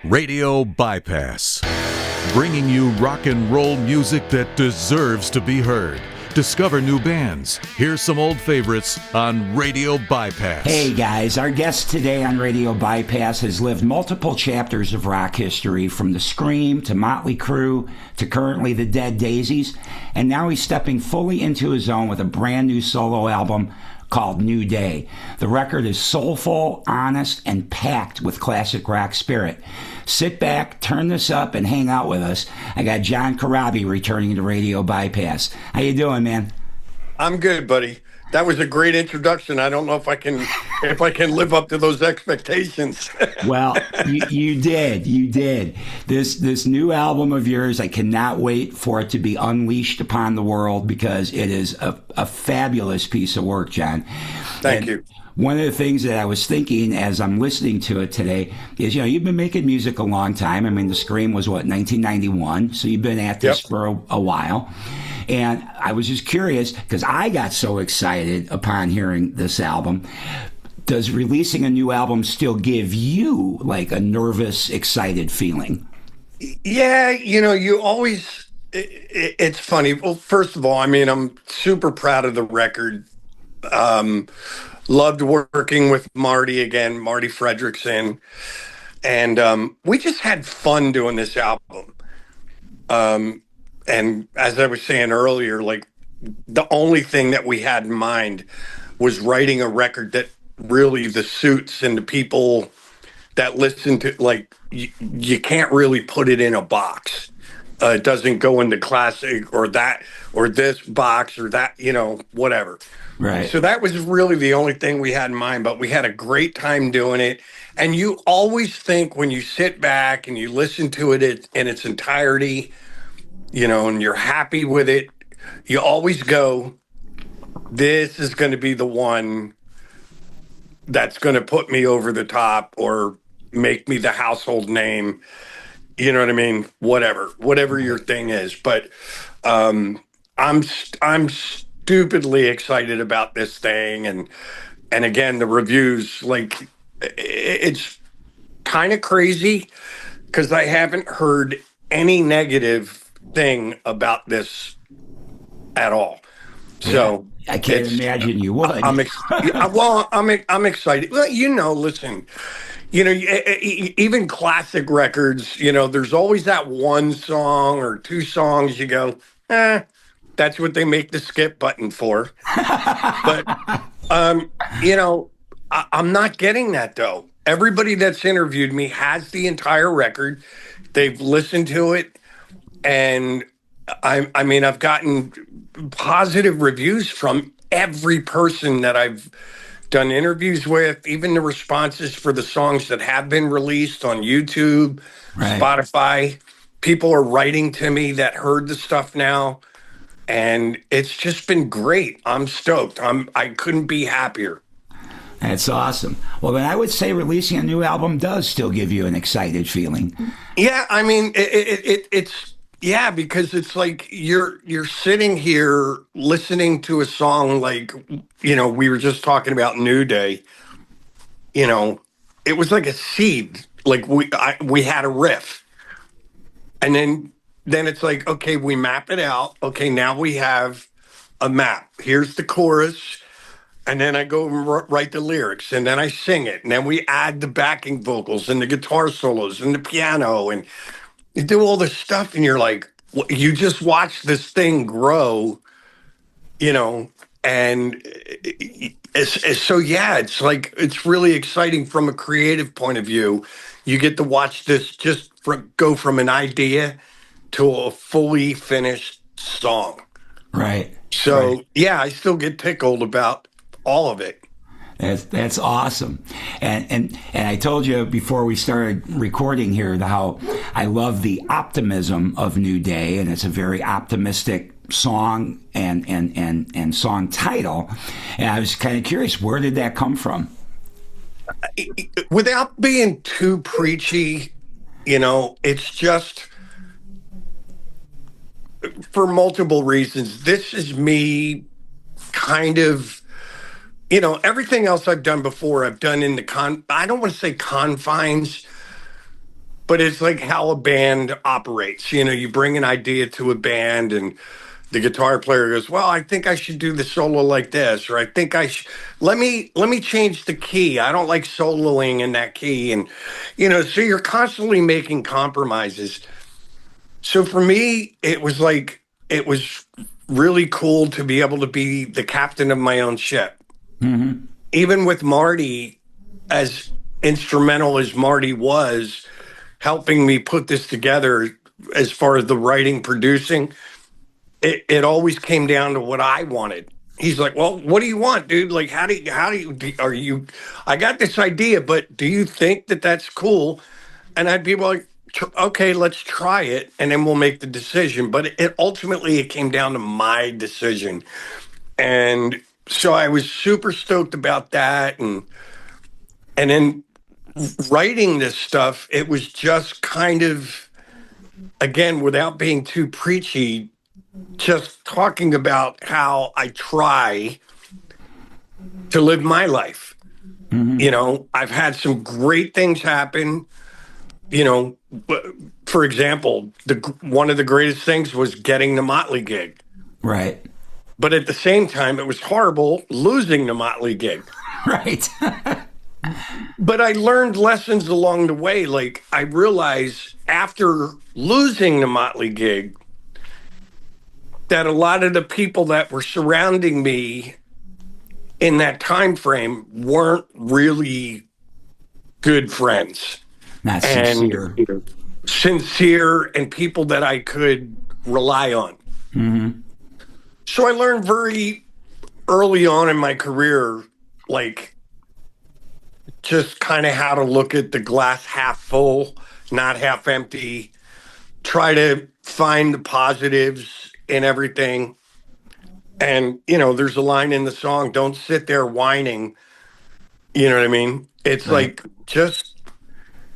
Radio Bypass, bringing you rock and roll music that deserves to be heard. Discover new bands. Here's some old favorites on Radio Bypass. Hey guys, our guest today on Radio Bypass has lived multiple chapters of rock history, from the Scream to Motley Crue to currently the Dead Daisies, and now he's stepping fully into his own with a brand new solo album called New Day. The record is soulful, honest, and packed with classic rock spirit. Sit back, turn this up, and hang out with us. I got John Corabi returning to Radio Bypass. How you doing, man? I'm good, buddy. That was a great introduction. I don't know if I can live up to those expectations. Well, you did. This new album of yours, I cannot wait for it to be unleashed upon the world, because it is a fabulous piece of work, John. Thank you. One of the things that I was thinking as I'm listening to it today is, you've been making music a long time. I mean, the Scream was, 1991? So you've been at this for a while. And I was just curious, because I got so excited upon hearing this album. Does releasing a new album still give you like a nervous, excited feeling? Yeah, you always, it's funny. Well, first of all, I mean, I'm super proud of the record. Loved working with Marti Frederiksen. And we just had fun doing this album. And as I was saying earlier, like, the only thing that we had in mind was writing a record that really the suits and the people that listen to, like, you can't really put it in a box. It doesn't go into classic or that or this box or that, whatever. Right. So that was really the only thing we had in mind, but we had a great time doing it. And you always think, when you sit back and you listen to it in its entirety, and you're happy with it, you always go, this is going to be the one that's going to put me over the top or make me the household name. You know what I mean? Whatever your thing is. But I'm stupidly excited about this thing. And again, the reviews, like, it's kind of crazy, because I haven't heard any negative thing about this at all. So I can't imagine you would. I'm excited. Well, listen, even classic records, there's always that one song or two songs you go, that's what they make the skip button for. But I'm not getting that, though. Everybody that's interviewed me has the entire record. They've listened to it. And I mean, I've gotten positive reviews from every person that I've done interviews with, even the responses for the songs that have been released on YouTube, right, Spotify. People are writing to me that heard the stuff now, and it's just been great. I'm stoked. I couldn't be happier. That's awesome. Well, then I would say releasing a new album does still give you an excited feeling. Yeah, I mean, it's. Yeah, because it's like you're sitting here listening to a song like, we were just talking about New Day. It was like a seed. Like we had a riff. And then it's like, okay, we map it out. Okay, now we have a map. Here's the chorus. And then I go and write the lyrics, and then I sing it. And then we add the backing vocals and the guitar solos and the piano, and you do all this stuff, and you're like, you just watch this thing grow, and it's like, it's really exciting from a creative point of view. You get to watch this go from an idea to a fully finished song. Right. So, right. Yeah, I still get tickled about all of it. That's awesome. And I told you before we started recording here how I love the optimism of New Day, and it's a very optimistic song and song title. And I was kind of curious, where did that come from? Without being too preachy, it's just for multiple reasons. This is me kind of, everything else I've done before, I've done in the I don't want to say confines, but it's like how a band operates. You know, you bring an idea to a band and the guitar player goes, well, I think I should do the solo like this, or I think I should, let me change the key. I don't like soloing in that key. And, you know, so you're constantly making compromises. So for me, it was really cool to be able to be the captain of my own ship. Mm-hmm. Even with Marti, as instrumental as Marti was, helping me put this together as far as the writing, producing, it always came down to what I wanted. He's like, well, what do you want, dude? Like, are you, I got this idea, but do you think that that's cool? And I'd be like, okay, let's try it. And then we'll make the decision. But it ultimately, it came down to my decision. And so I was super stoked about that. And then writing this stuff, it was just kind of, again, without being too preachy, just talking about how I try to live my life. Mm-hmm. You know, I've had some great things happen. You know, for example, one of the greatest things was getting the Motley gig. Right. But at the same time, it was horrible losing the Motley gig. Right. But I learned lessons along the way. Like, I realized after losing the Motley gig that a lot of the people that were surrounding me in that time frame weren't really good friends. Not sincere. And sincere and people that I could rely on. Mm-hmm. So I learned very early on in my career, like, just kind of how to look at the glass half full, not half empty, try to find the positives in everything. And, you know, there's a line in the song, don't sit there whining. You know what I mean? It's Right. like, just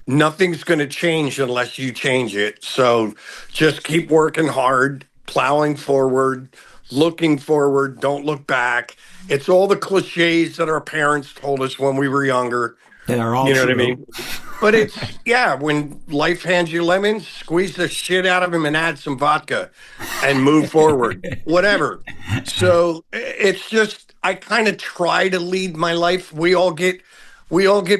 nothing's going to change unless you change it. So just keep working hard, plowing forward, looking forward, don't look back. It's all the cliches that our parents told us when we were younger. They are all You know true. what I mean? But it's, yeah, when life hands you lemons, squeeze the shit out of them and add some vodka and move forward, whatever. So it's just, I kind of try to lead my life. We all get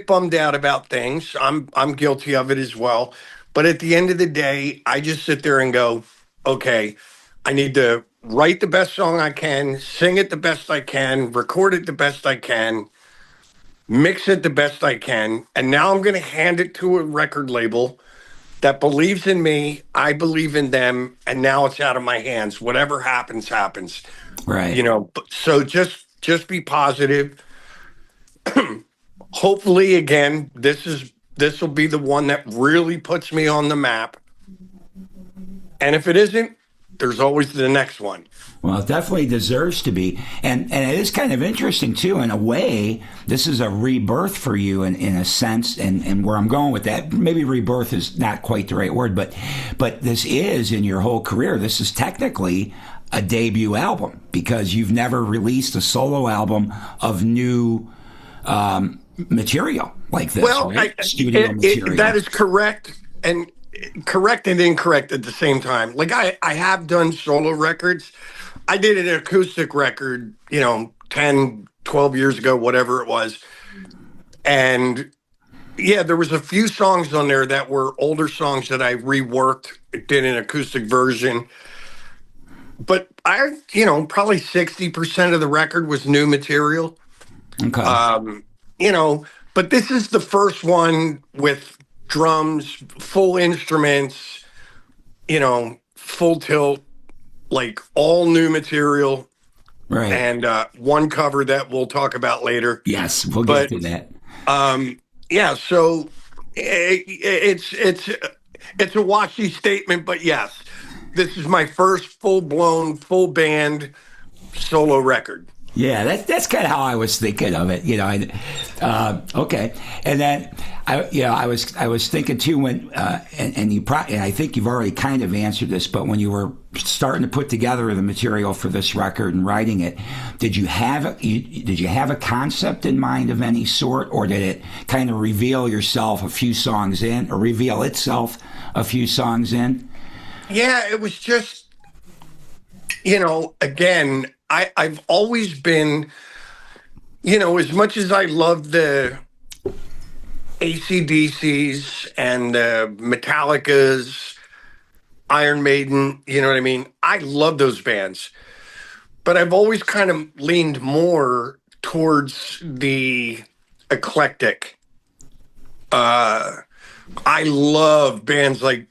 bummed out about things. I'm guilty of it as well. But at the end of the day, I just sit there and go, okay, I need to write the best song I can, sing it the best I can, record it the best I can, mix it the best I can. And now I'm going to hand it to a record label that believes in me. I believe in them. And now it's out of my hands. Whatever happens, happens. Right. You know, so just be positive. Hopefully, again, this will be the one that really puts me on the map. And if it isn't, there's always the next one. Well, it definitely deserves to be. And it is kind of interesting, too. In a way, this is a rebirth for you in a sense. And where I'm going with that, maybe rebirth is not quite the right word, but this is, in your whole career, this is technically a debut album because you've never released a solo album of new material like this. Well, right? Studio material. that is correct. And correct and incorrect at the same time. Like, I have done solo records. I did an acoustic record, you know, 10, 12 years ago, whatever it was. And yeah, there was a few songs on there that were older songs that I reworked, did an acoustic version. But probably 60% of the record was new material. Okay. But this is the first one with drums, full instruments, full tilt, like all new material. Right. And one cover that we'll talk about later. Yes, we'll get to that. So it's a washy statement, but yes, this is my first full-blown, full band solo record. Yeah, that's kind of how I was thinking of it, okay, and then I was thinking too when and I think you've already kind of answered this, but when you were starting to put together the material for this record and writing it, did you have a concept in mind of any sort, or did it kind of reveal itself a few songs in? Yeah, it was just, again, I've always been, as much as I love the AC/DCs and the Metallicas, Iron Maiden, you know what I mean? I love those bands. But I've always kind of leaned more towards the eclectic. I love bands like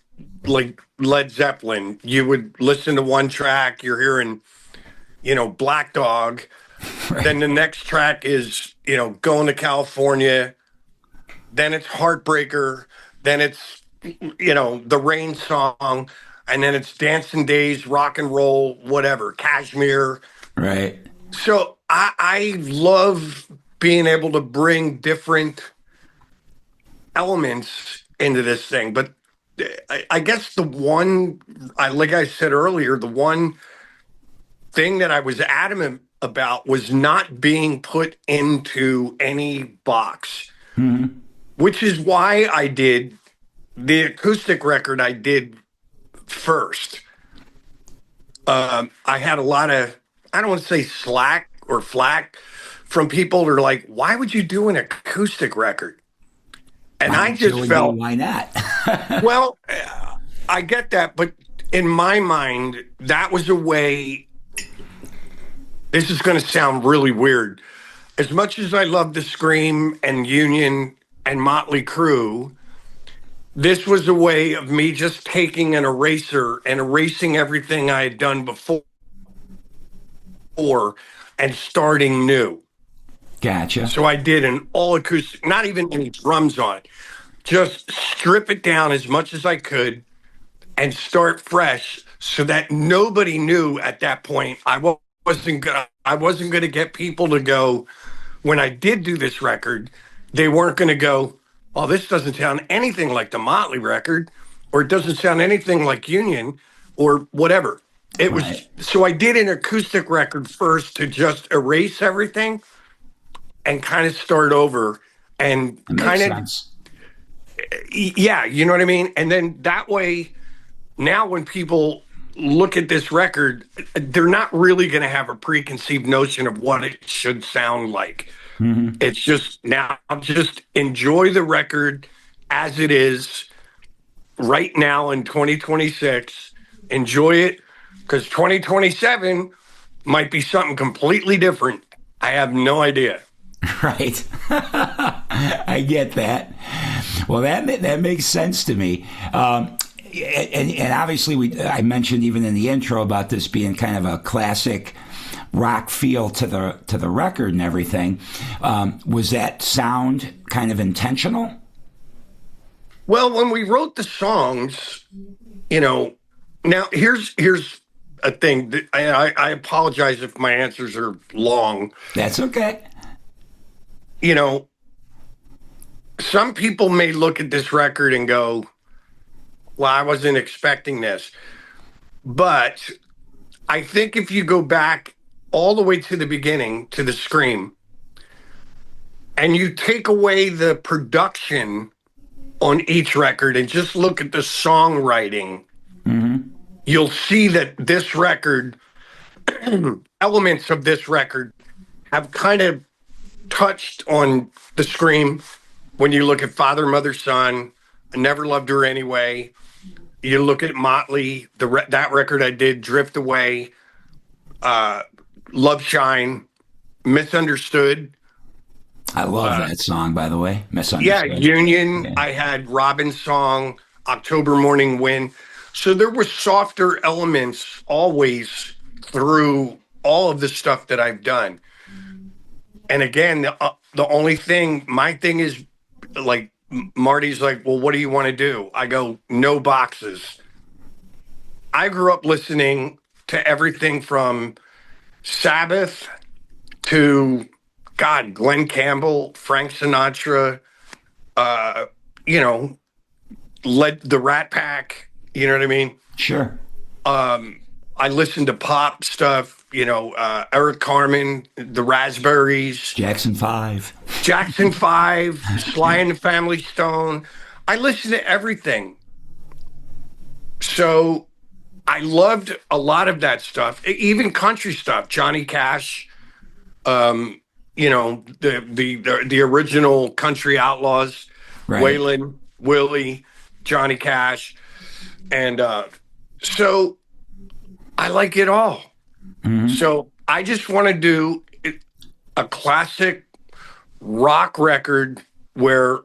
Led Zeppelin. You would listen to one track, you're hearing, Black Dog. Right. Then the next track is, Going to California. Then it's Heartbreaker. Then it's, the Rain Song. And then it's Dancing Days, Rock and Roll, whatever, Kashmir. Right. So I love being able to bring different elements into this thing. But I guess like I said earlier, the one thing that I was adamant about was not being put into any box, which is why I did the acoustic record I did first. I had a lot of, I don't want to say slack or flack from people that are like, why would you do an acoustic record? And I just felt, why not? well, I get that, but in my mind, that was a way. This is going to sound really weird. As much as I love the Scream and Union and Motley Crue, this was a way of me just taking an eraser and erasing everything I had done before and starting new. Gotcha. So I did an all acoustic, not even any drums on it. Just strip it down as much as I could and start fresh, so that nobody knew at that point. I wasn't gonna get people to go, when I did do this record, they weren't gonna go, oh, this doesn't sound anything like the Motley record, or it doesn't sound anything like Union, or whatever. It was, so I did an acoustic record first to just erase everything and kind of start over and kind of, yeah, you know what I mean? And then that way, now when people look at this record, they're not really going to have a preconceived notion of what it should sound like. It's just, now just enjoy the record as it is right now in 2026. Enjoy it, because 2027 might be something completely different. I have no idea. Right. I get that. Well, that makes sense to me. And obviously, I mentioned even in the intro about this being kind of a classic rock feel to the record and everything. Was that sound kind of intentional? Well, when we wrote the songs, now here's a thing. I apologize if my answers are long. That's okay. Some people may look at this record and go, well, I wasn't expecting this. But I think if you go back all the way to the beginning, to the Scream, and you take away the production on each record and just look at the songwriting, you'll see that this record, elements of this record have kind of touched on the Scream. When you look at Father, Mother, Son, I Never Loved Her Anyway. You look at Motley, that record I did, Drift Away, Love Shine, Misunderstood. I love that song, by the way. Misunderstood. Yeah, Union. Yeah. I had Robin's song, October Morning Wind. So there were softer elements always through all of the stuff that I've done. And again, the only thing, my thing is, like, Marty's like, well, what do you want to do? I go, no boxes. I grew up listening to everything from Sabbath to, God, Glenn Campbell, Frank Sinatra, you know, led the Rat Pack, you know what I mean? Sure. I listened to pop stuff, you know, Eric Carmen, the Raspberries, Jackson 5. Jackson 5, Sly and the Family Stone. I listened to everything. So I loved a lot of that stuff, even country stuff, Johnny Cash, you know, the original country outlaws, Right. Waylon, Willie, Johnny Cash. And so I like it all. Mm-hmm. So I just want to do a classic rock record where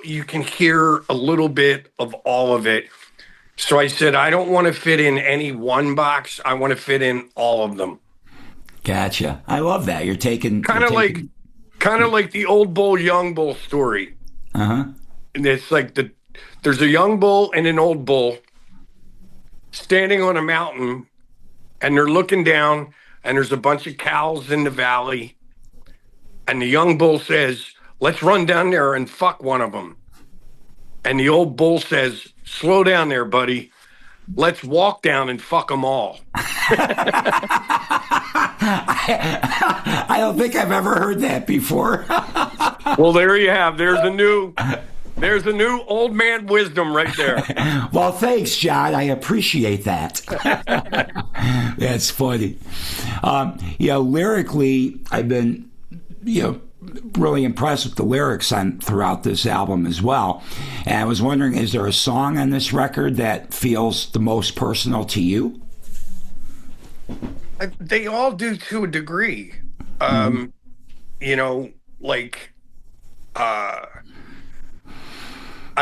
you can hear a little bit of all of it. So I said, I don't want to fit in any one box. I want to fit in all of them. Gotcha. I love that. You're taking kind of like the old bull, young bull story. Uh-huh. And it's like there's a young bull and an old bull standing on a mountain, and they're looking down, and there's a bunch of cows in the valley. And the young bull says, let's run down there and fuck one of them. And the old bull says, slow down there, buddy. Let's walk down and fuck them all. I don't think I've ever heard that before. Well, there you have. There's a new old man wisdom right there. Well, thanks, John. I appreciate that. That's funny. You know, lyrically, I've been, you know, really impressed with the lyrics throughout this album as well. And I was wondering, is there a song on this record that feels the most personal to you? They all do to a degree. You know, like, I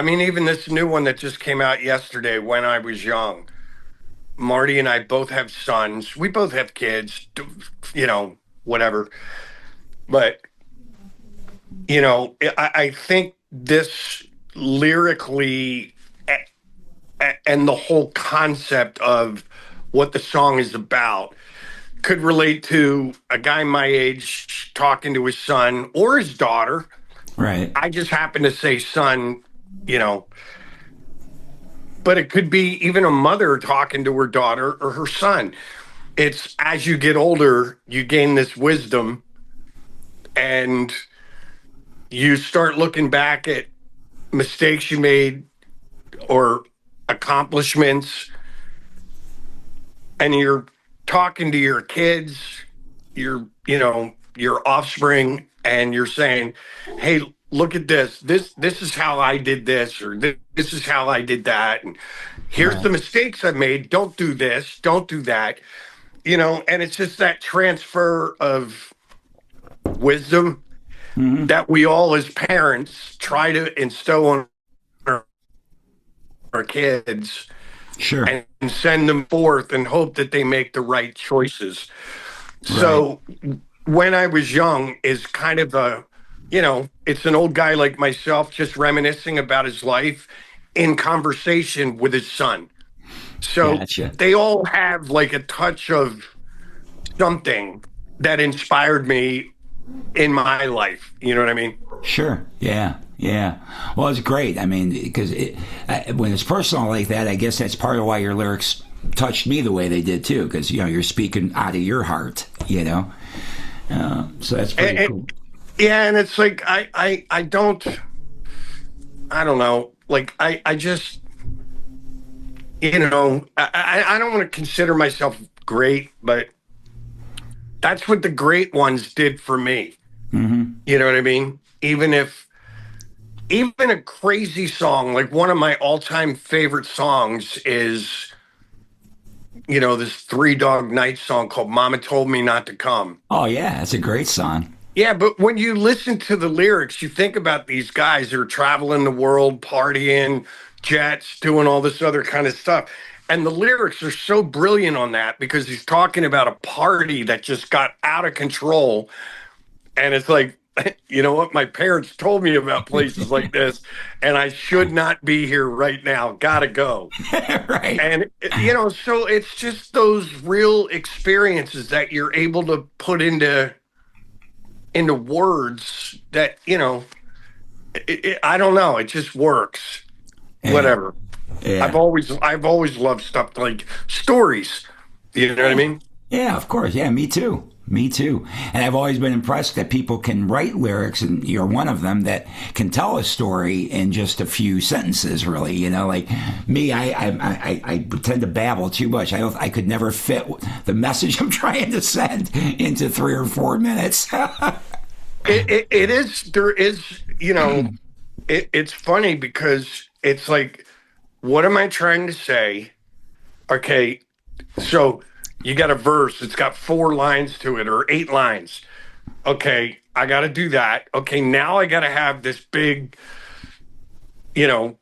mean, even this new one that just came out yesterday, When I Was Young. Marty and I both have sons. We both have kids, you know, whatever. But, you know, I think this lyrically and the whole concept of what the song is about could relate to a guy my age talking to his son or his daughter. Right. I just happen to say son, you know, but it could be even a mother talking to her daughter or her son. It's as you get older, you gain this wisdom and you start looking back at mistakes you made or accomplishments, and you're talking to your kids, your offspring, and you're saying, hey, look at this. This is how I did this, or this is how I did that. And here's the mistakes I made. Don't do this. Don't do that. You know, and it's just that transfer of wisdom that we all as parents try to instill on our kids. Sure. And send them forth and hope that they make the right choices. Right. So When I Was Young is kind of a, you know, it's an old guy like myself just reminiscing about his life in conversation with his son. So Gotcha. They all have like a touch of something that inspired me in my life. You know what I mean? Sure. Yeah. Yeah. Well, it's great. I mean, because when it's personal like that, I guess that's part of why your lyrics touched me the way they did too. Because, you know, you're speaking out of your heart, you know? So that's pretty cool. Yeah. And it's like, I don't know. Like, I just, you know, I don't want to consider myself great, but that's what the great ones did for me. Mm-hmm. You know what I mean? Even a crazy song, like one of my all-time favorite songs is, you know, this Three Dog Night song called Mama Told Me Not to Come. Oh, yeah. That's a great song. Yeah, but when you listen to the lyrics, you think about these guys that are traveling the world, partying, jets, doing all this other kind of stuff. And the lyrics are so brilliant on that because he's talking about a party that just got out of control. And it's like, you know what? My parents told me about places like this, and I should not be here right now. Gotta go. Right. And, you know, so it's just those real experiences that you're able to put into into words that, I don't know. It just works. Yeah. Whatever. Yeah. I've always loved stuff like stories. You know what I mean? Yeah, of course. Yeah, me too. Me too. And I've always been impressed that people can write lyrics, and you're one of them that can tell a story in just a few sentences. Really, like me, I tend to babble too much. I could never fit the message I'm trying to send into 3 or 4 minutes. It is. There is. It's funny because it's like, what am I trying to say? Okay, so you got a verse, it's got 4 lines to it or 8 lines. Okay, I got to do that. Okay, now I got to have this big,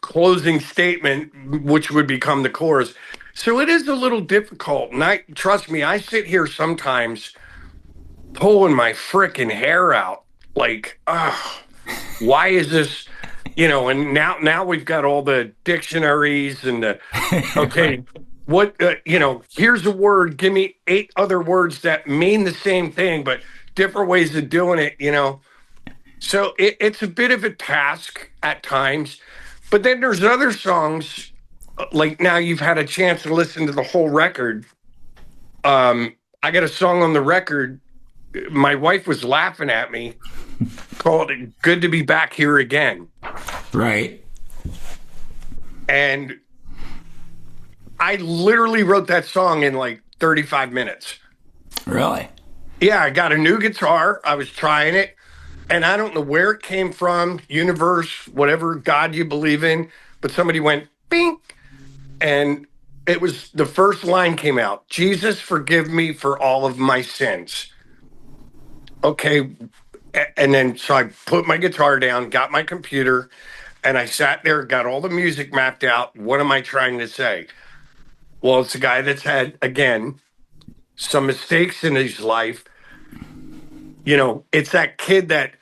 closing statement, which would become the chorus. So it is a little difficult. And trust me, I sit here sometimes pulling my freaking hair out. Like, why is this? And now we've got all the dictionaries and okay, what, here's a word, give me 8 other words that mean the same thing, but different ways of doing it, So it's a bit of a task at times, but then there's other songs, like now you've had a chance to listen to the whole record. I got a song on the record. My wife was laughing at me, called it Good to Be Back Here Again. Right. And I literally wrote that song in like 35 minutes. Really? Yeah, I got a new guitar. I was trying it. And I don't know where it came from, universe, whatever God you believe in. But somebody went, bink. And it was, the first line came out, Jesus, forgive me for all of my sins. Okay. And then, so I put my guitar down, got my computer, and I sat there, got all the music mapped out. What am I trying to say? Well, it's a guy that's had, again, some mistakes in his life. It's that kid that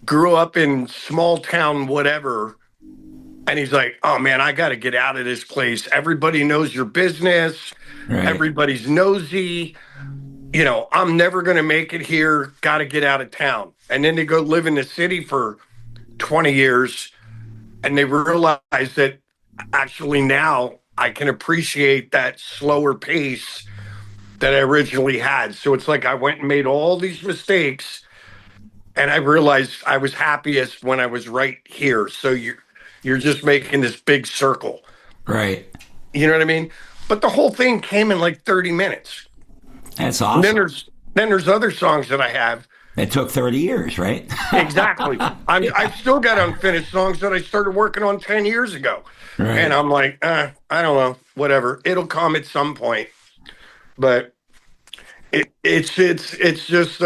grew up in small town, whatever. And he's like, oh man, I got to get out of this place. Everybody knows your business. Right. Everybody's nosy. I'm never going to make it here. Got to get out of town. And then they go live in the city for 20 years. And they realize that actually now I can appreciate that slower pace that I originally had. So it's like I went and made all these mistakes, and I realized I was happiest when I was right here. So you're just making this big circle. Right. You know what I mean? But the whole thing came in like 30 minutes. That's awesome. And then there's other songs that I have. It took 30 years, right? Exactly. I've still got unfinished songs that I started working on 10 years ago. Right. And I'm like, I don't know, whatever. It'll come at some point. But it's just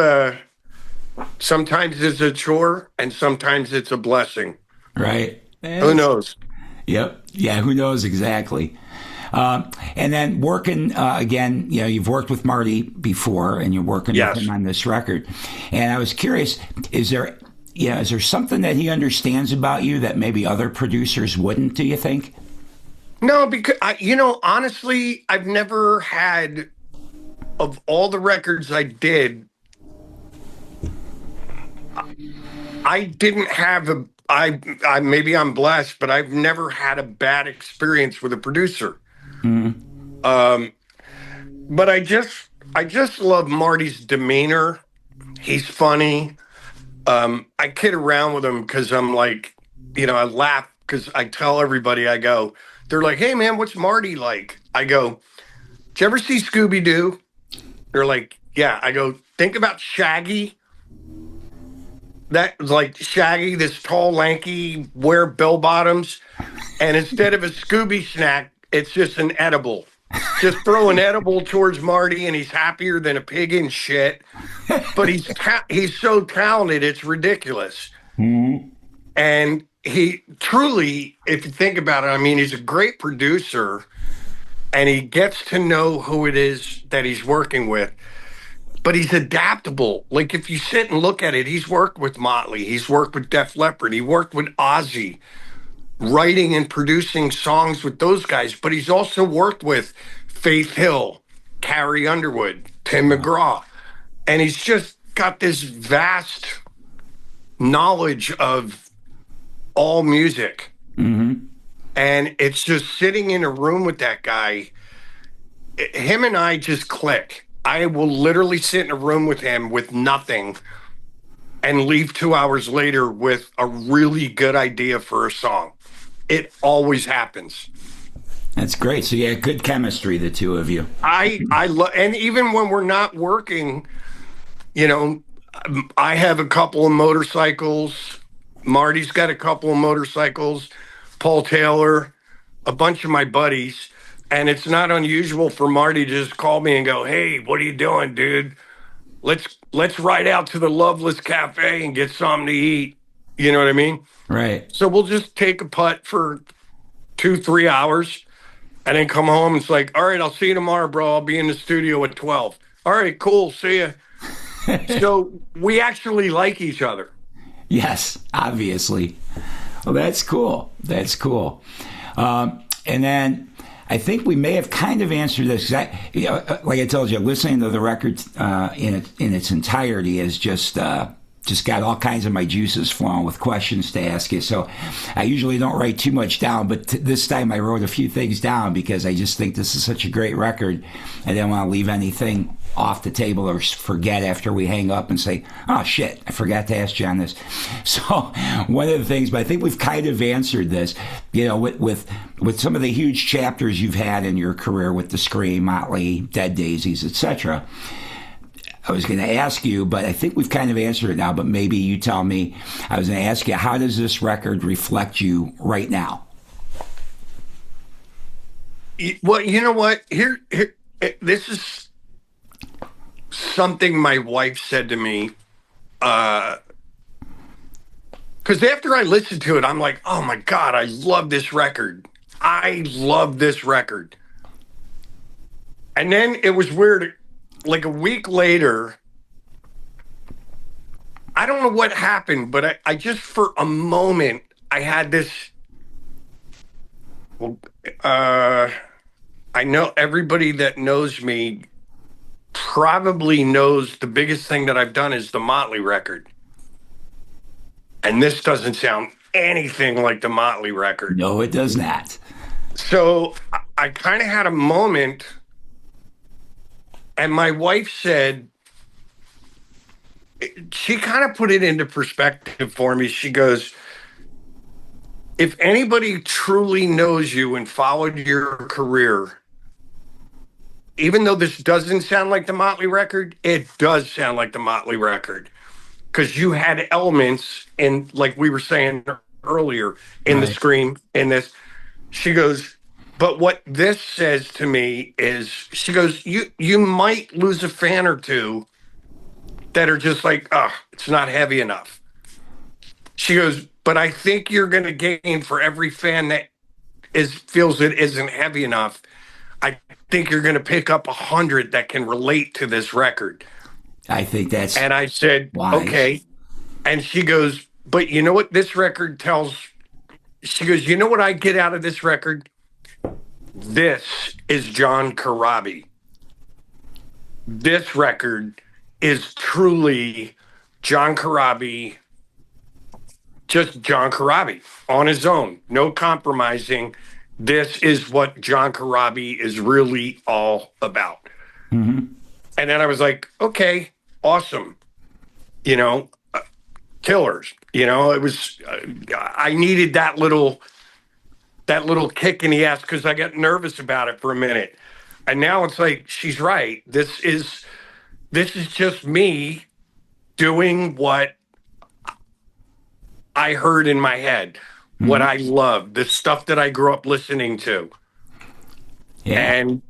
sometimes it's a chore and sometimes it's a blessing. Right. Who knows? Yep. Yeah, who knows exactly. And then working again, you've worked with Marty before, and you're working with him on this record. And I was curious, is there something that he understands about you that maybe other producers wouldn't? Do you think? No, because honestly, I've never had, of all the records I did, I didn't have I maybe I'm blessed, but I've never had a bad experience with a producer. Mm-hmm. But I just love Marty's demeanor. He's funny. I kid around with him because I'm like, I laugh because I tell everybody, they're like, hey man, what's Marty like? I go, did you ever see Scooby-Doo? They're like, yeah. I go, think about Shaggy. That was like Shaggy, this tall, lanky, wear bell bottoms. And instead of a Scooby snack, it's just an edible. Just throw an edible towards Marty and he's happier than a pig in shit. But he's so talented, it's ridiculous. Mm-hmm. And he truly, if you think about it, he's a great producer and he gets to know who it is that he's working with. But he's adaptable. Like if you sit and look at it, he's worked with Motley, he's worked with Def Leppard, he worked with Ozzy, writing and producing songs with those guys. But he's also worked with Faith Hill, Carrie Underwood, Tim McGraw, and he's just got this vast knowledge of all music. Mm-hmm. And it's just sitting in a room with that guy. Him and I just click. I will literally sit in a room with him with nothing and leave 2 hours later with a really good idea for a song. It always happens. That's great. So yeah, good chemistry, the two of you. I love, and even when we're not working, you know, I have a couple of motorcycles. Marty's got a couple of motorcycles. Paul Taylor, a bunch of my buddies. And it's not unusual for Marty to just call me and go, "Hey, what are you doing, dude? Let's ride out to the Loveless Cafe and get something to eat." You know what I mean? Right. So we'll just take a putt for 2-3 hours and then come home. It's like, "All right, I'll see you tomorrow, bro. I'll be in the studio at 12. All right, cool. See ya." So we actually like each other. Yes, obviously. Well, that's cool. That's cool. And then I think we may have kind of answered this. Like I told you, listening to the record in its entirety is just got all kinds of my juices flowing with questions to ask you. So I usually don't write too much down, but this time I wrote a few things down because I just think this is such a great record. I didn't want to leave anything off the table or forget after we hang up and say, "Oh shit, I forgot to ask you on this." So one of the things, but I think we've kind of answered this, you know, with some of the huge chapters you've had in your career with the Scream, Motley, Dead Daisies, etc. I was going to ask you, but I think we've kind of answered it now, but maybe you tell me. I was going to ask you, how does this record reflect you right now? Well, you know what? Here this is something my wife said to me. Because after I listened to it, I'm like, "Oh my God, I love this record. I love this record." And then it was weird. Like a week later, I don't know what happened, but I just, for a moment, I had this. Well, I know everybody that knows me probably knows the biggest thing that I've done is the Motley record. And this doesn't sound anything like the Motley record. No, it does not. So I kind of had a moment, and my wife said, she kind of put it into perspective for me. She goes, "If anybody truly knows you and followed your career, even though this doesn't sound like the Motley record, it does sound like the Motley record. Because you had elements in, like we were saying earlier, in the Scream, in this." She goes, "But what this says to me is," she goes, you might lose a fan or two that are just like, "Oh, it's not heavy enough." She goes, "But I think you're going to gain for every fan that feels it isn't heavy enough. I think you're going to pick up 100 that can relate to this record." I think that's And I said, wise. "Okay." And she goes, "But you know what this record tells?" She goes, "You know what I get out of this record? This is John Corabi. This record is truly John Corabi, just John Corabi on his own, no compromising. This is what John Corabi is really all about." Mm-hmm. And then I was like, "Okay, awesome. You know, killers." You know, it was, I needed that little kick in the ass because I got nervous about it for a minute. And now it's like, she's right. This is just me doing what I heard in my head, what I love, the stuff that I grew up listening to. Yeah. And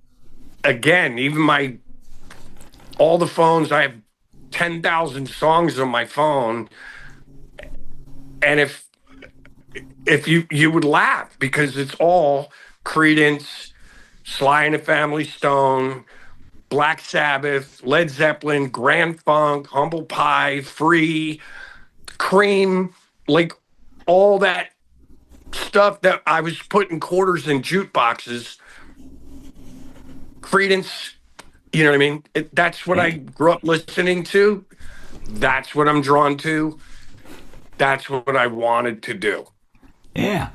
again, even all the phones, I have 10,000 songs on my phone. And if you would laugh, because it's all Creedence, Sly and the Family Stone, Black Sabbath, Led Zeppelin, Grand Funk, Humble Pie, Free, Cream, like all that stuff that I was putting quarters in jukeboxes. Creedence, you know what I mean? That's what I grew up listening to. that's what I'm drawn to. That's what I wanted to do. Yeah.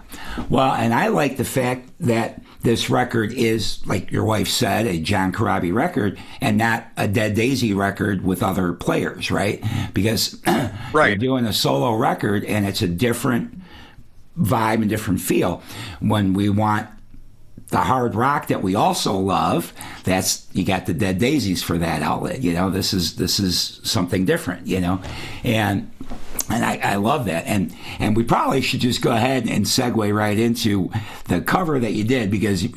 Well, and I like the fact that this record is, like your wife said, a John Corabi record and not a Dead Daisy record with other players, right? Because you're doing a solo record and it's a different vibe and different feel. When we want the hard rock that we also love, that's, you got the Dead Daisies for that outlet. This is something different, and I love that. And we probably should just go ahead and segue right into the cover that you did, because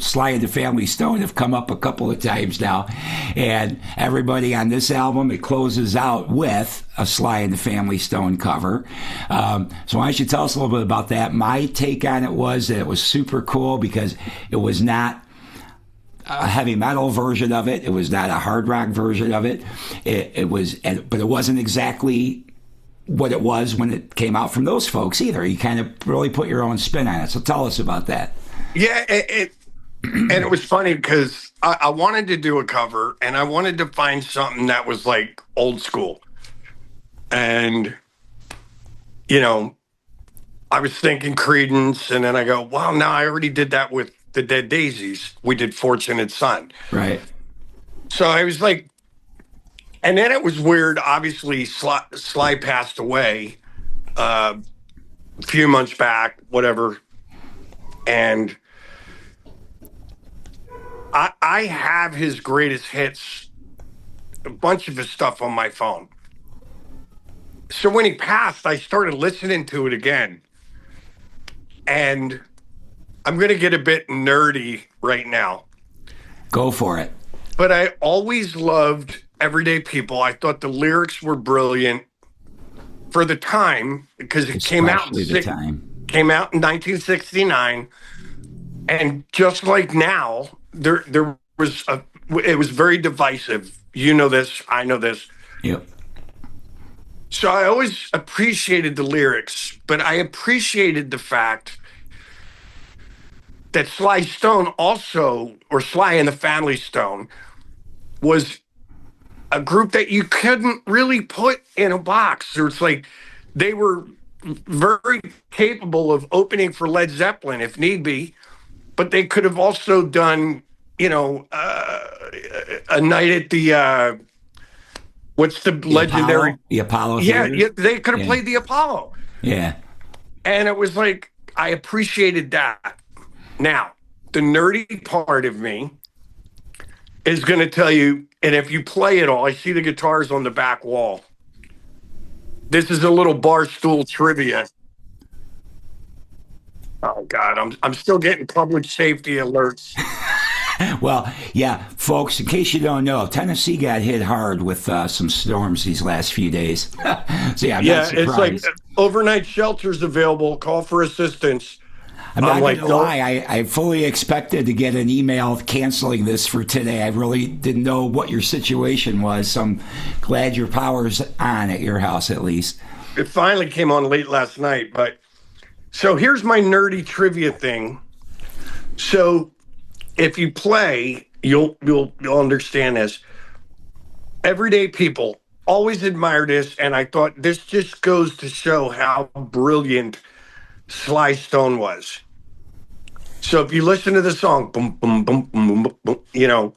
Sly and the Family Stone have come up a couple of times now. And everybody on this album, it closes out with a Sly and the Family Stone cover. So why don't you tell us a little bit about that? My take on it was that it was super cool because it was not a heavy metal version of it. It was not a hard rock version of it. But it wasn't exactly what it was when it came out from those folks either. You kind of really put your own spin on it. So tell us about that. Yeah, and it was funny because I wanted to do a cover and I wanted to find something that was like old school. And, I was thinking Creedence, and then I go, wow, no, I already did that with the Dead Daisies. We did Fortunate Son. Right. So I was like, and then it was weird. Obviously, Sly passed away a few months back, whatever. And I have his greatest hits, a bunch of his stuff on my phone. So when he passed, I started listening to it again. And I'm going to get a bit nerdy right now. Go for it. But I always loved Everyday People. I thought the lyrics were brilliant for the time, because it came out in 1969, and just like now, it was very divisive. You know this, I know this. Yep. So I always appreciated the lyrics, but I appreciated the fact that Sly Stone also, or Sly and the Family Stone, was a group that you couldn't really put in a box. It's like they were very capable of opening for Led Zeppelin if need be, but they could have also done, a night at the what's the legendary Apollo? The Apollo Theater? Yeah, they could have played the Apollo. Yeah. And it was like, I appreciated that. Now, the nerdy part of me is going to tell you, and if you play it all, I see the guitars on the back wall. This is a little Barstool trivia. Oh God, I'm still getting public safety alerts. Well, yeah, folks, in case you don't know, Tennessee got hit hard with some storms these last few days. So yeah, it's like overnight shelters available. Call for assistance. I'm not going to lie. I fully expected to get an email canceling this for today. I really didn't know what your situation was, so I'm glad your power's on at your house at least. It finally came on late last night, but so here's my nerdy trivia thing. So if you play, you'll understand this. Everyday People, always admired this, and I thought this just goes to show how brilliant Sly Stone was. So if you listen to the song, boom, boom, boom, boom, boom, boom,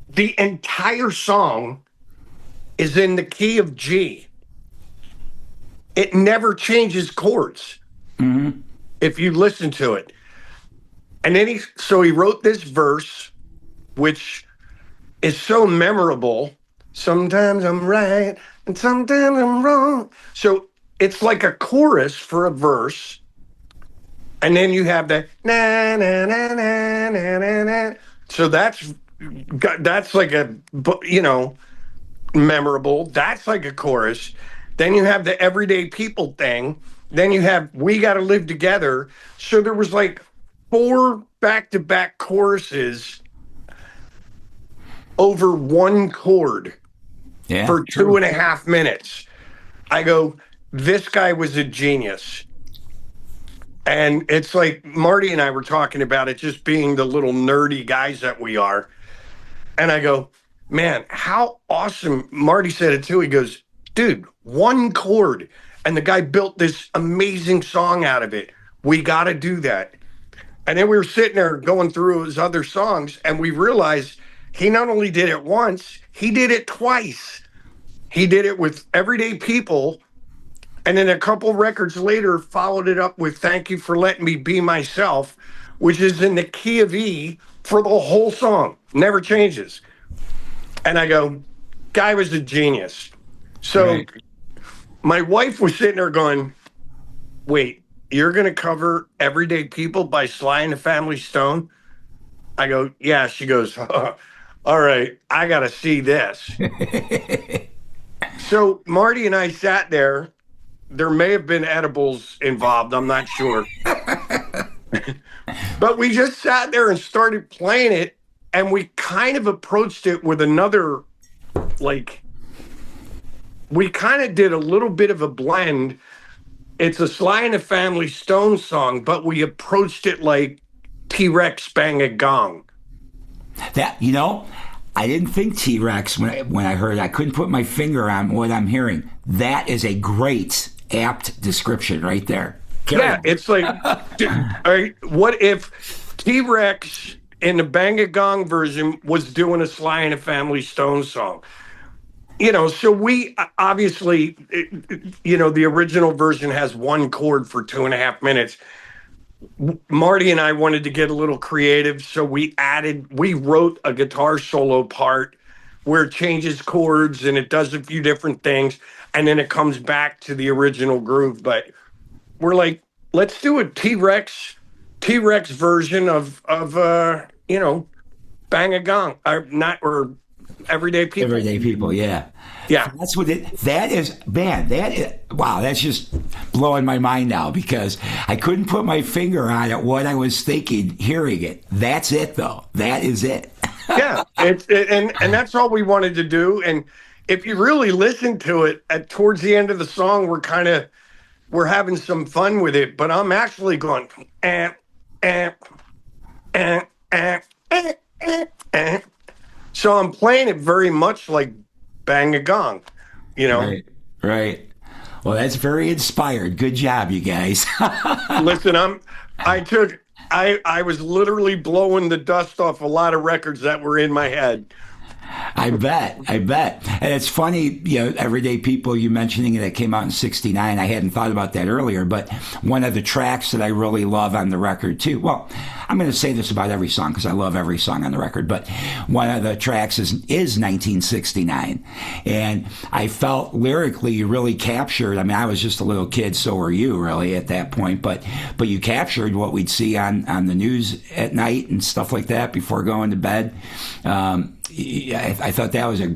the entire song is in the key of G. It never changes chords. Mm-hmm. If you listen to it. And then he wrote this verse, which is so memorable. Sometimes I'm right and sometimes I'm wrong. So it's like a chorus for a verse. And then you have the na na na na na na na. So that's like a, memorable. That's like a chorus. Then you have the Everyday People thing. Then you have We Gotta Live Together. So there was like 4 back-to-back choruses over one chord for 2.5 minutes. I go, this guy was a genius. And it's like Marty and I were talking about it just being the little nerdy guys that we are. And I go, man, how awesome. Marty said it too. He goes, dude, one chord. And the guy built this amazing song out of it. We got to do that. And then we were sitting there going through his other songs, and we realized he not only did it once, he did it twice. He did it with Everyday People, and then a couple records later followed it up with Thank You for Letting Me Be Myself, which is in the key of E for the whole song. Never changes. And I go, guy was a genius. So Right. my wife was sitting there going, wait, you're going to cover Everyday People by Sly and the Family Stone? I go, yeah. She goes, all right, I got to see this. So Marty and I sat there. There may have been edibles involved. I'm not sure. But we just sat there and started playing it. And we kind of approached it with another, like, we kind of did a little bit of a blend. It's a Sly and the Family Stone song, but we approached it like T-Rex Bang a Gong. That, I didn't think T-Rex when I heard it. I couldn't put my finger on what I'm hearing. That is a great, apt description right there. Yeah, it's like, all right, what if T-Rex in the Bang a Gong version was doing a Sly and the Family Stone song? So we obviously, the original version has one chord for 2.5 minutes. Marty and I wanted to get a little creative, so we wrote a guitar solo part where it changes chords and it does a few different things, and then it comes back to the original groove. But we're like, let's do a T-Rex version of Bang a Gong, or Everyday People. Everyday People, yeah. Yeah. That's what that is, man, wow, that's just blowing my mind now because I couldn't put my finger on it, what I was thinking, hearing it. That's it, though. That is it. Yeah. And that's all we wanted to do. And if you really listen to it towards the end of the song, we're having some fun with it, but I'm actually going, eh, eh, eh, eh, eh, eh, eh. So I'm playing it very much like Bang a Gong, Right. Well, that's very inspired. Good job, you guys. Listen, I was literally blowing the dust off a lot of records that were in my head. I bet. And it's funny, Everyday People, you mentioning it, it came out in 69. I hadn't thought about that earlier, but one of the tracks that I really love on the record, too. Well, I'm going to say this about every song because I love every song on the record, but one of the tracks is 1969. And I felt lyrically you really captured, I mean, I was just a little kid, so were you really at that point, but you captured what we'd see on the news at night and stuff like that before going to bed. I thought that was I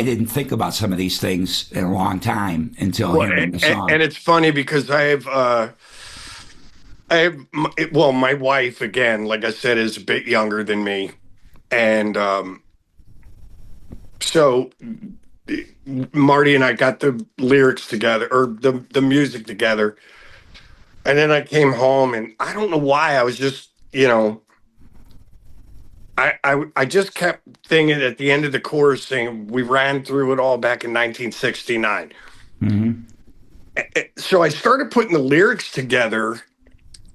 didn't think about some of these things in a long time until hearing the song. And it's funny because my wife, again, like I said, is a bit younger than me. And so Marty and I got the lyrics together, or the music together. And then I came home, and I don't know why, I was just, I just kept thinking at the end of the chorus saying, we ran through it all back in 1969. Mm-hmm. So I started putting the lyrics together,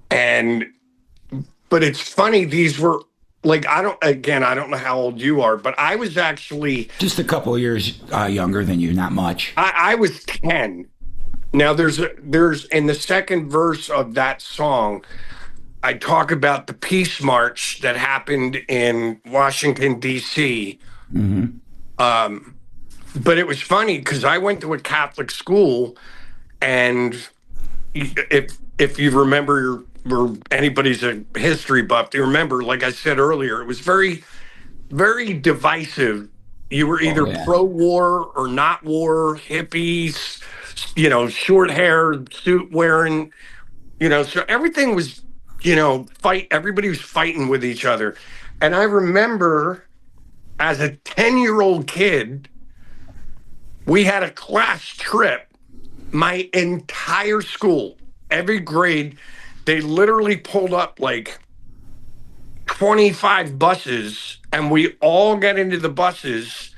but it's funny, these were like, I don't know how old you are, but I was actually just a couple of years younger than you, not much. I was 10. Now there's in the second verse of that song, I talk about the Peace March that happened in Washington, D.C. Mm-hmm. But it was funny because I went to a Catholic school, and if you remember, or anybody's a history buff, you remember, like I said earlier, it was very, very divisive. You were either pro-war or not war, hippies, short hair, suit wearing, so everything was, everybody was fighting with each other. And I remember as a 10-year-old kid, we had a class trip. My entire school, every grade, they literally pulled up like 25 buses, and we all got into the buses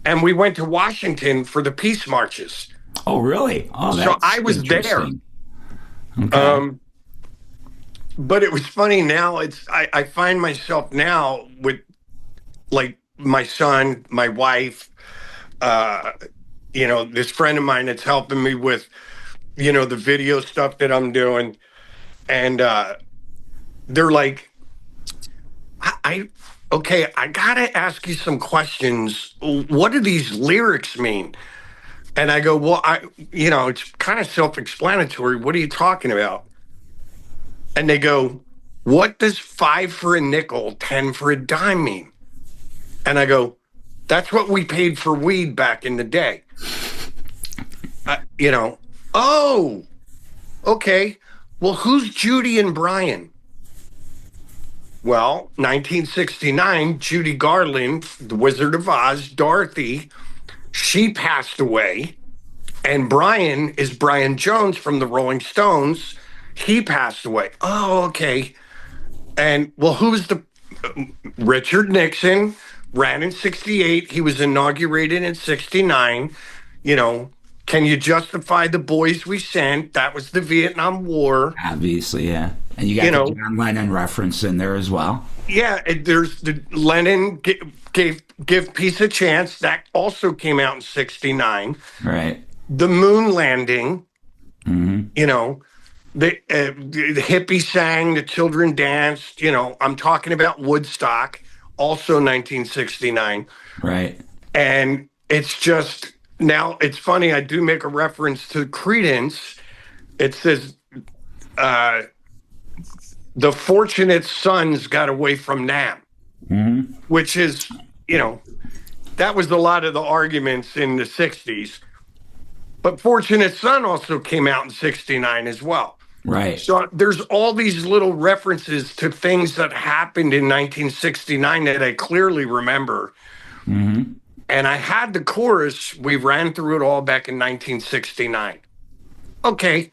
and we went to Washington for the peace marches. Oh, really? Oh, So that's I was there. interesting. Okay. But it was funny now. I find myself now with like my son, my wife, this friend of mine that's helping me with, the video stuff that I'm doing. And they're like, okay, I gotta ask you some questions. What do these lyrics mean? And I go, well, it's kind of self-explanatory. What are you talking about? And they go, what does 5 for a nickel, 10 for a dime mean? And I go, that's what we paid for weed back in the day. Oh, okay. Well, who's Judy and Brian? Well, 1969, Judy Garland, the Wizard of Oz, Dorothy, she passed away. And Brian is Brian Jones from the Rolling Stones. He passed away. Oh, okay. And well, who's the Richard Nixon ran in 68. He was inaugurated in 69. Can you justify the boys we sent? That was the Vietnam War. Obviously, yeah. And you got the John Lennon reference in there as well. Yeah, there's the Lennon give peace a chance. That also came out in 69. Right. The moon landing. Mm-hmm. The hippie sang, the children danced. I'm talking about Woodstock, also 1969. Right. And it's just, now it's funny, I do make a reference to Creedence. It says, the fortunate sons got away from Nam, which is, that was a lot of the arguments in the 60s. But Fortunate Son also came out in 69 as well. Right. So there's all these little references to things that happened in 1969 that I clearly remember. Mm-hmm. And I had the chorus. We ran through it all back in 1969. Okay,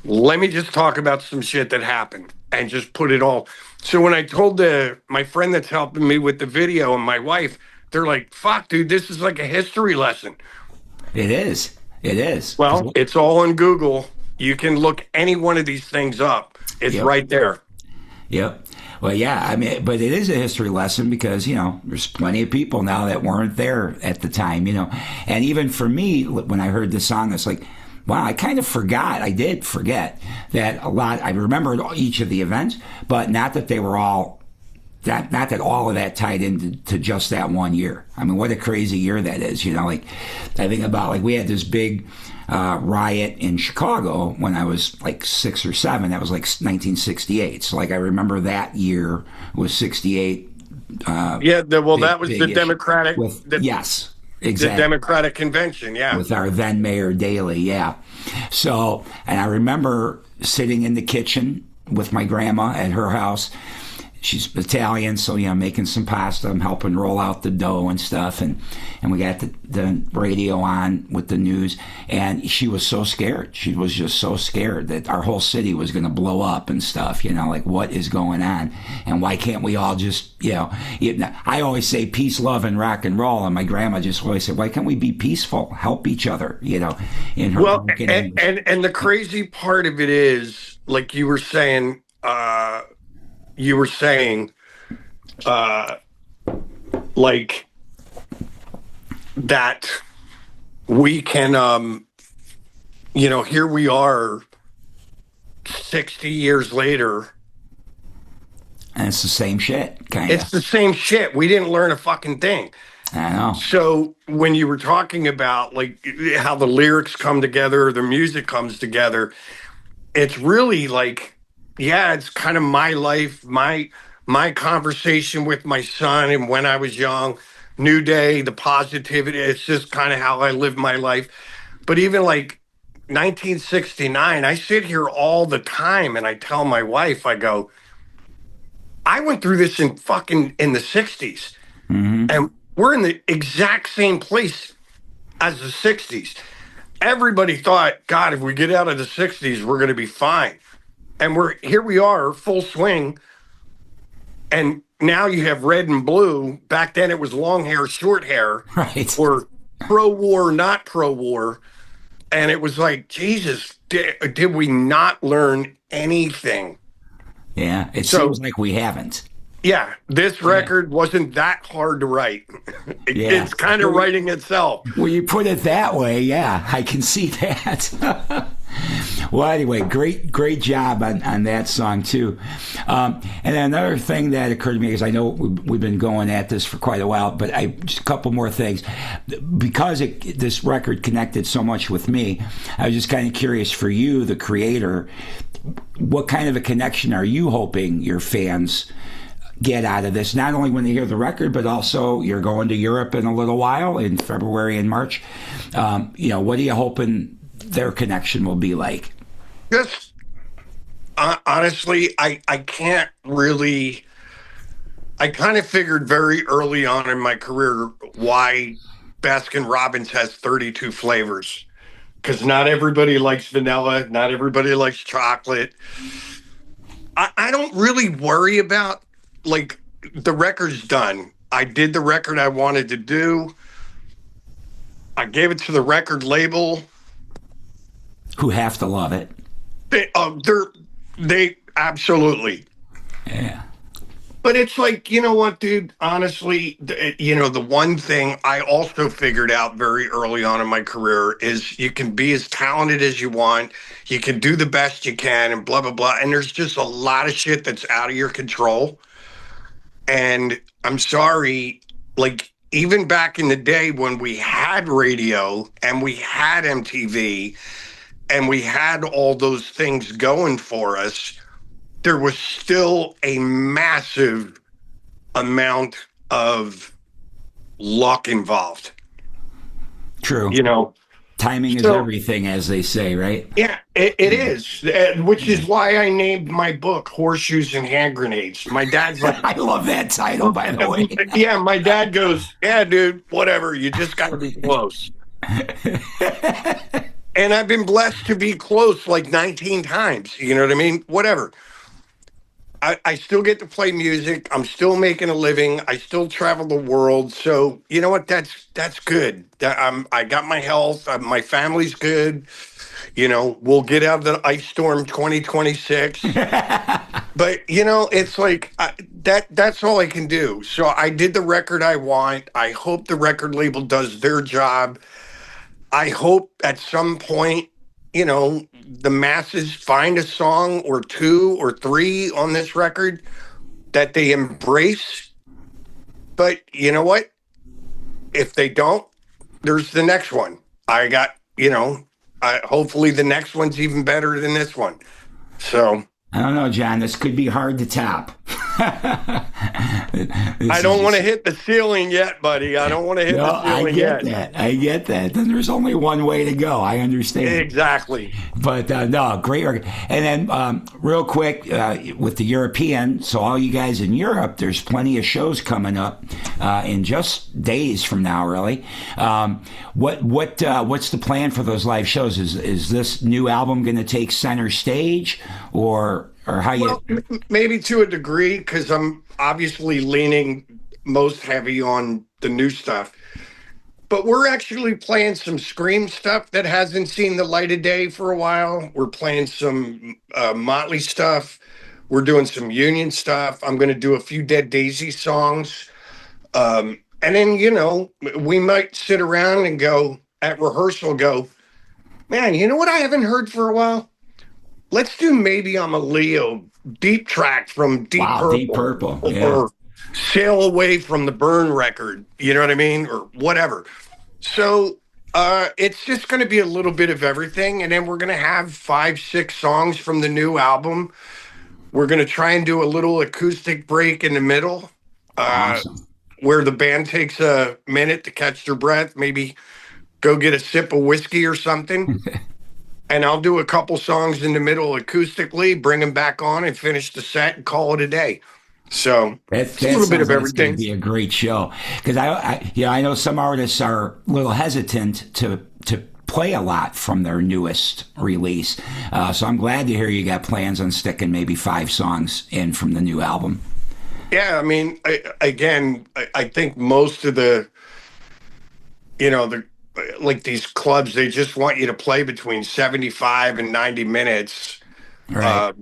let me just talk about some shit that happened and just put it all. So when I told my friend that's helping me with the video and my wife, they're like, fuck, dude, this is like a history lesson. It is. It is. Well, it's all on Google. You can look any one of these things up. It's right there. Yep. Well, yeah, I mean, but it is a history lesson because, there's plenty of people now that weren't there at the time, And even for me, when I heard the song, it's like, wow, I kind of forgot. I did forget that a lot. I remembered each of the events, but not that they were all, not that all of that tied into just that one year. I mean, what a crazy year that is, I think about, we had this big riot in Chicago when I was like 6 or 7. That was like 1968. So I remember that year was 68. That was the Democratic. Yes, exactly. The Democratic Convention, yeah. With our then Mayor Daley, yeah. So, and I remember sitting in the kitchen with my grandma at her house. She's Italian, so making some pasta. I'm helping roll out the dough and stuff, and we got the radio on with the news, and she was so scared. She was just so scared that our whole city was going to blow up and stuff. What is going on, and why can't we all just, I always say peace, love, and rock and roll, and my grandma just always said, why can't we be peaceful, help each other, in her. Well, and the crazy part of it is, like you were saying. That we can, here we are 60 years later. And it's the same shit, kind of. It's the same shit. We didn't learn a fucking thing. I know. So when you were talking about, how the lyrics come together, the music comes together, it's really it's kind of my life, my conversation with my son and when I was young, New Day, the positivity. It's just kind of how I live my life. But even 1969, I sit here all the time and I tell my wife, I go, I went through this in the 60s. Mm-hmm. And we're in the exact same place as the 60s. Everybody thought, God, if we get out of the 60s, we're going to be fine. And we are full swing. And now you have red and blue. Back then it was long hair, short hair, Right. or pro-war, not pro-war. And it was like, Jesus, did we not learn anything? Yeah, it So, seems like we haven't. yeah, this record wasn't that hard to write. Yeah. It's kind of writing itself. Well, you put it that way, yeah, I can see that. Well, anyway, great job on that song, too. And another thing that occurred to me, is I know we've been going at this for quite a while, but just a couple more things. Because this record connected so much with me, I was just kind of curious for you, the creator, what kind of a connection are you hoping your fans get out of this, not only when they hear the record, but also you're going to Europe in a little while, in February and March. What are you hoping their connection will be like? Just honestly, I can't really. I kind of figured very early on in my career why Baskin Robbins has 32 flavors. Because not everybody likes vanilla, not everybody likes chocolate. I don't really worry about, like, the record's done. I did the record I wanted to do. I gave it to the record label. Who have to love it. They absolutely. Yeah. But it's like, you know what, dude? Honestly, the one thing I also figured out very early on in my career is you can be as talented as you want. You can do the best you can and blah, blah, blah. And there's just a lot of shit that's out of your control. And I'm sorry, like, even back in the day when we had radio and we had MTV and we had all those things going for us, there was still a massive amount of luck involved. True. Timing is everything, as they say, right? Yeah, it is, which is why I named my book Horseshoes and Hand Grenades. My dad's like... I love that title, by the way. Yeah, my dad goes, yeah, dude, whatever. You just got to be close. And I've been blessed to be close like 19 times. You know what I mean? Whatever. I still get to play music. I'm still making a living. I still travel the world. So you know what? That's good. I got my health. My family's good. We'll get out of the ice storm 2026. But it's like that's all I can do. So I did the record I want. I hope the record label does their job. I hope at some point, the masses find a song or two or three on this record that they embrace. But you know what? If they don't, there's the next one. I got, hopefully the next one's even better than this one. So I don't know, John. This could be hard to top. I don't want to hit the ceiling yet, buddy. I don't want to hit the ceiling yet. I get that. Then there's only one way to go. I understand. Exactly. But no, great record. And then real quick, with the European, so all you guys in Europe, there's plenty of shows coming up in just days from now, really. What's the plan for those live shows? Is this new album going to take center stage, or how you? Well, maybe to a degree, because I'm obviously leaning most heavy on the new stuff. But we're actually playing some Scream stuff that hasn't seen the light of day for a while. We're playing some Motley stuff. We're doing some Union stuff. I'm going to do a few Dead Daisy songs. And then, we might sit around and go, at rehearsal, man, you know what I haven't heard for a while? Let's do Maybe I'm a Leo, deep track from Deep Purple. Deep Purple, yeah. Or Sail Away from the Burn record, you know what I mean? Or whatever. So it's just going to be a little bit of everything. And then we're going to have 5-6 songs from the new album. We're going to try and do a little acoustic break in the middle. Awesome. Where the band takes a minute to catch their breath, maybe go get a sip of whiskey or something. And I'll do a couple songs in the middle acoustically, bring them back on and finish the set and call it a day. So that a little bit of like everything. It's going to be a great show. Because I know some artists are a little hesitant to play a lot from their newest release. So I'm glad to hear you got plans on sticking maybe 5 songs in from the new album. Yeah, I mean, I think most of the, the like these clubs, they just want you to play between 75 and 90 minutes. Right. Uh,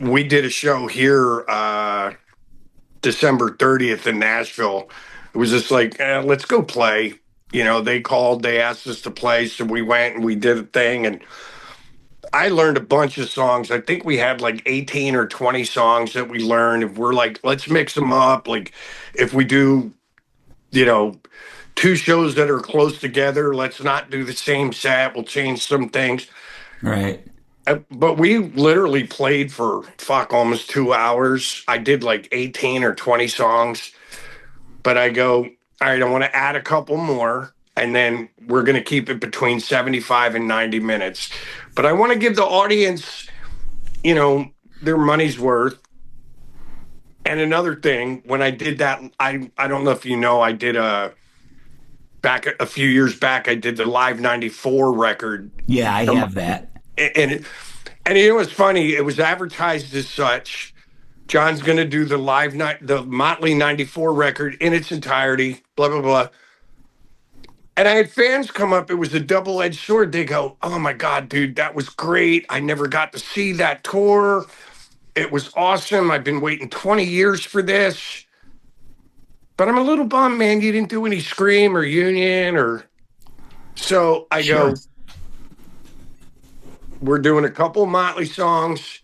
we did a show here December 30th in Nashville. It was just like, let's go play. They called, they asked us to play, so we went and we did a thing. And I learned a bunch of songs. I think we had like 18 or 20 songs that we learned. If we're like, let's mix them up. Like, if we do, you know, two shows that are close together, let's not do the same set. We'll change some things. Right. But we literally played for almost 2 hours. I did like 18 or 20 songs. But I go, all right, I want to add a couple more. And then we're going to keep it between 75 and 90 minutes. But I want to give the audience, their money's worth. And another thing, when I did that, I don't know if you know, I did back a few years back, I did the Live 94 record. Yeah, I have that. And what's funny? It was advertised as such. John's going to do the the Motley 94 record in its entirety, blah, blah, blah. And I had fans come up. It was a double-edged sword. They go, oh, my God, dude, that was great. I never got to see that tour. It was awesome. I've been waiting 20 years for this. But I'm a little bummed, man. You didn't do any Scream or Union or... So I go, we're doing a couple Motley songs,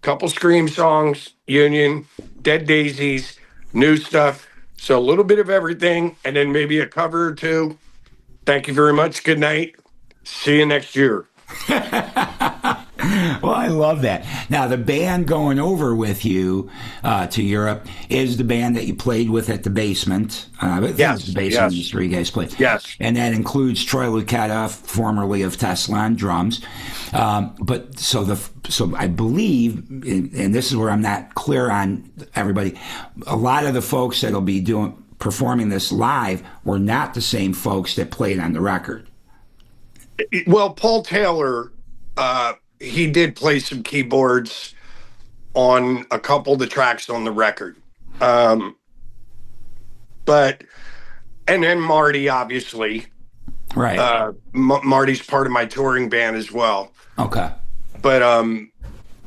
couple Scream songs, Union, Dead Daisies, new stuff. So a little bit of everything, and then maybe a cover or two. Thank you very much. Good night. See you next year. Well, I love that. Now, the band going over with you to Europe is the band that you played with at the Basement. Yes, the Basement yes. is where you guys played. Yes. And that includes Troy Lucetta, formerly of Tesla, on drums. But so I believe, and this is where I'm not clear on everybody, a lot of the folks that'll be performing this live were not the same folks that played on the record. Well, Paul Taylor, he did play some keyboards on a couple of the tracks on the record. And then Marty, obviously. Right. Marty's part of my touring band as well. Okay. But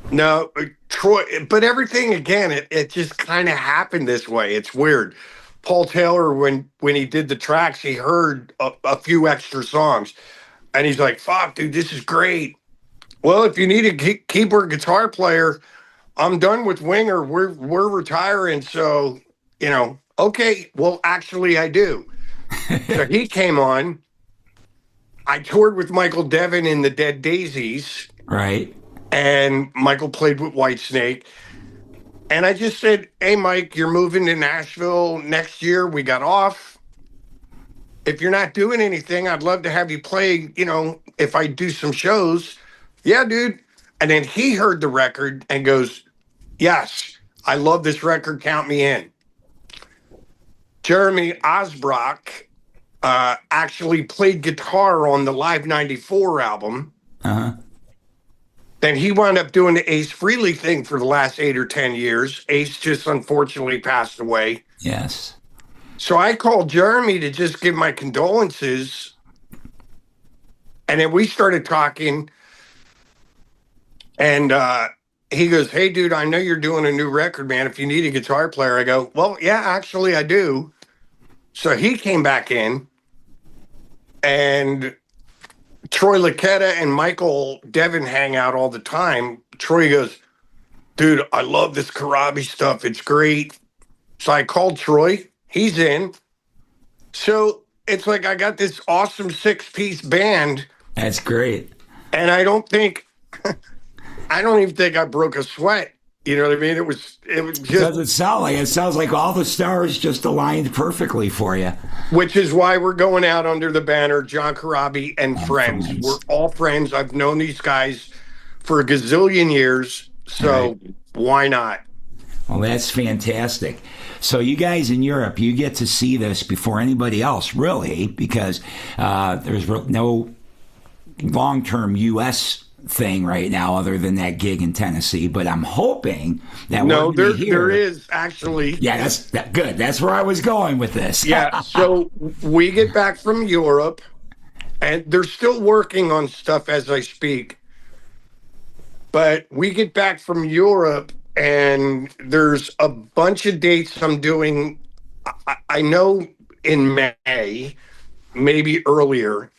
no, Troy, but everything, again, it just kind of happened this way. It's weird. Paul Taylor, when he did the tracks, he heard a few extra songs. And he's like, fuck, dude, this is great. Well, if you need a keyboard guitar player, I'm done with Winger. We're retiring. So, okay, well, actually, I do. So he came on. I toured with Michael Devin in the Dead Daisies. Right. And Michael played with Whitesnake. And I just said, hey, Mike, you're moving to Nashville next year. We got off. If you're not doing anything, I'd love to have you play, if I do some shows. Yeah, dude. And then he heard the record and goes, yes, I love this record. Count me in. Jeremy Osbrock actually played guitar on the Live 94 album. Uh-huh. Then he wound up doing the Ace Frehley thing for the last 8 or 10 years. Ace just unfortunately passed away. Yes. So I called Jeremy to just give my condolences. And then we started talking. And he goes, hey, dude, I know you're doing a new record, man. If you need a guitar player, I go, well, yeah, actually, I do. So he came back in. And Troy Lucetta and Michael Devin hang out all the time. Troy goes, dude, I love this Corabi stuff. It's great. So I called Troy. He's in. So it's like I got this awesome 6-piece band. That's great. And I don't even think I broke a sweat. You know what I mean? It was just... Doesn't sound like it. Sounds like all the stars just aligned perfectly for you. Which is why we're going out under the banner, John Corabi and Friends. We're all friends. I've known these guys for a gazillion years. So why not? Well, that's fantastic. So you guys in Europe, you get to see this before anybody else, really, because there's no long-term U.S. thing right now other than that gig in Tennessee, but I'm hoping that No, there is actually. Yeah, that's good. That's where I was going with this. Yeah, so we get back from Europe, and they're still working on stuff as I speak. But we get back from Europe, and there's a bunch of dates I'm doing. I know in May, maybe earlier,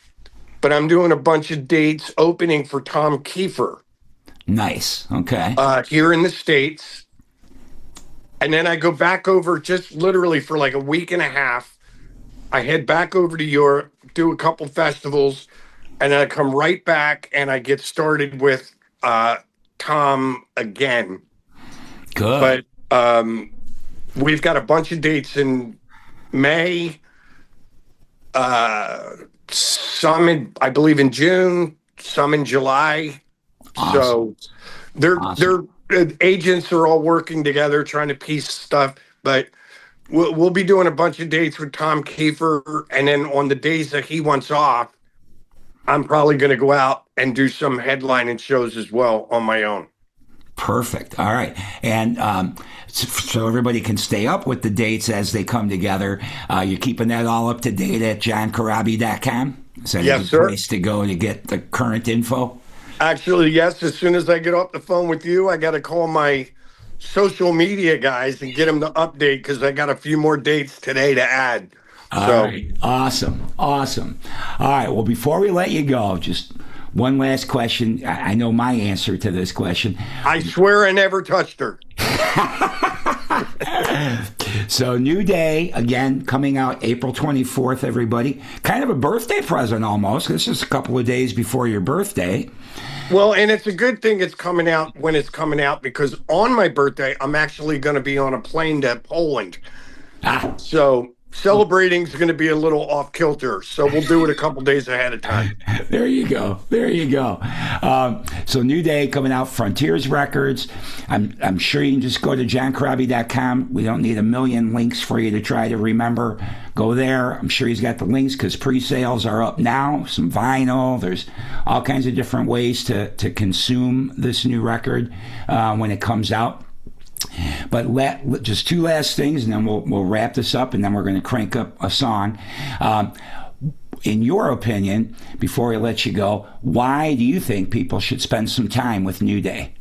but I'm doing a bunch of dates opening for Tom Kiefer. Nice. Okay. Here in the States. And then I go back over just literally for like a week and a half. I head back over to Europe, do a couple festivals, and then I come right back and I get started with Tom again. Good. But we've got a bunch of dates in May, some in, I believe, in June, some in July. Awesome. So their agents are all working together trying to piece stuff, but we'll be doing a bunch of dates with Tom Kiefer, and then on the days that he wants off, I'm probably going to go out and do some headlining shows as well on my own. Perfect. All right. And so everybody can stay up with the dates as they come together. You're keeping that all up to date at johncorabi.com? Is that Yes, a good sir. place to go to get the current info? Actually, yes. As soon as I get off the phone with you, I got to call my social media guys and get them to update because I got a few more dates today to add. All right. Awesome. All right. Well, before we let you go, just one last question. I know my answer to this question. I swear I never touched her. So, New Day, again, coming out April 24th, everybody. Kind of a birthday present almost. This is a couple of days before your birthday. Well, and it's a good thing it's coming out when it's coming out because on my birthday, I'm actually going to be on a plane to Poland. So celebrating is going to be a little off kilter. So we'll do it a couple days ahead of time. There you go. So New Day coming out, Frontiers Records. I'm sure you can just go to johncorabi.com. We don't need a million links for you to try to remember. Go there. I'm sure he's got the links because pre-sales are up now. Some vinyl. There's all kinds of different ways to consume this new record when it comes out. But just two last things, and then we'll wrap this up, and then we're going to crank up a song. In your opinion, before we let you go, why do you think people should spend some time with New Day?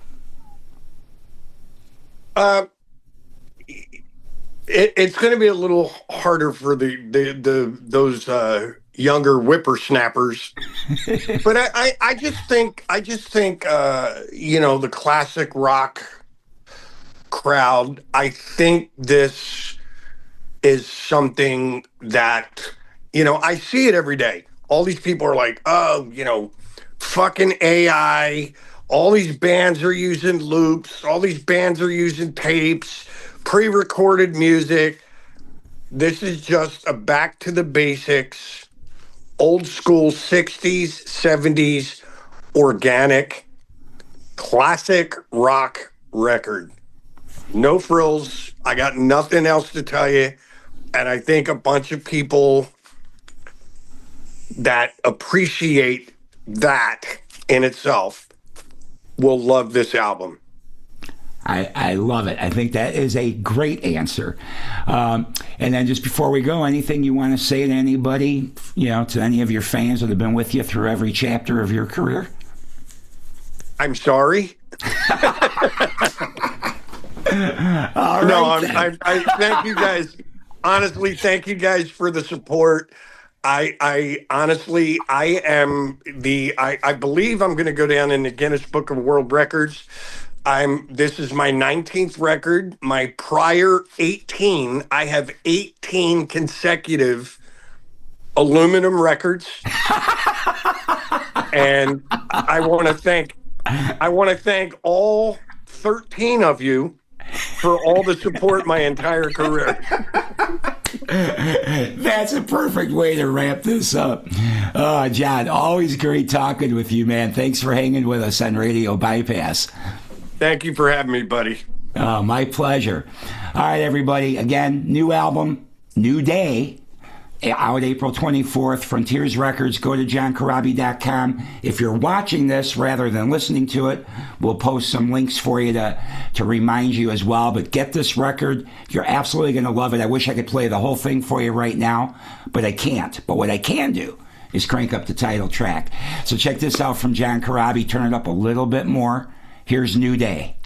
It's going to be a little harder for those younger whippersnappers, but I just think the classic rock crowd. I think this is something that I see it every day. All these people are like, fucking AI. All these bands are using loops. All these bands are using tapes, pre-recorded music. This is just a back to the basics, old school 60s, 70s, organic, classic rock record. No frills. I got nothing else to tell you. And I think a bunch of people that appreciate that in itself will love this album. I love it. I think that is a great answer. And then just before we go, anything you want to say to anybody, to any of your fans that have been with you through every chapter of your career? I'm sorry. All No, right, I thank you guys. Honestly, thank you guys for the support. I honestly, I believe I'm going to go down in the Guinness Book of World Records. This is my 19th record. My prior 18, I have 18 consecutive aluminum records. And I want to thank all 13 of you for all the support my entire career. That's a perfect way to wrap this up. John, always great talking with you, man. Thanks for hanging with us on Radio Bypass. Thank you for having me, buddy. My pleasure. All right, everybody. Again, new album, New Day, out April 24th, Frontiers Records. Go to johncorabi.com. If you're watching this rather than listening to it, we'll post some links for you to remind you as well. But get this record. You're absolutely going to love it. I wish I could play the whole thing for you right now, but I can't. But what I can do is crank up the title track. So check this out from John Corabi. Turn it up a little bit more. Here's New Day.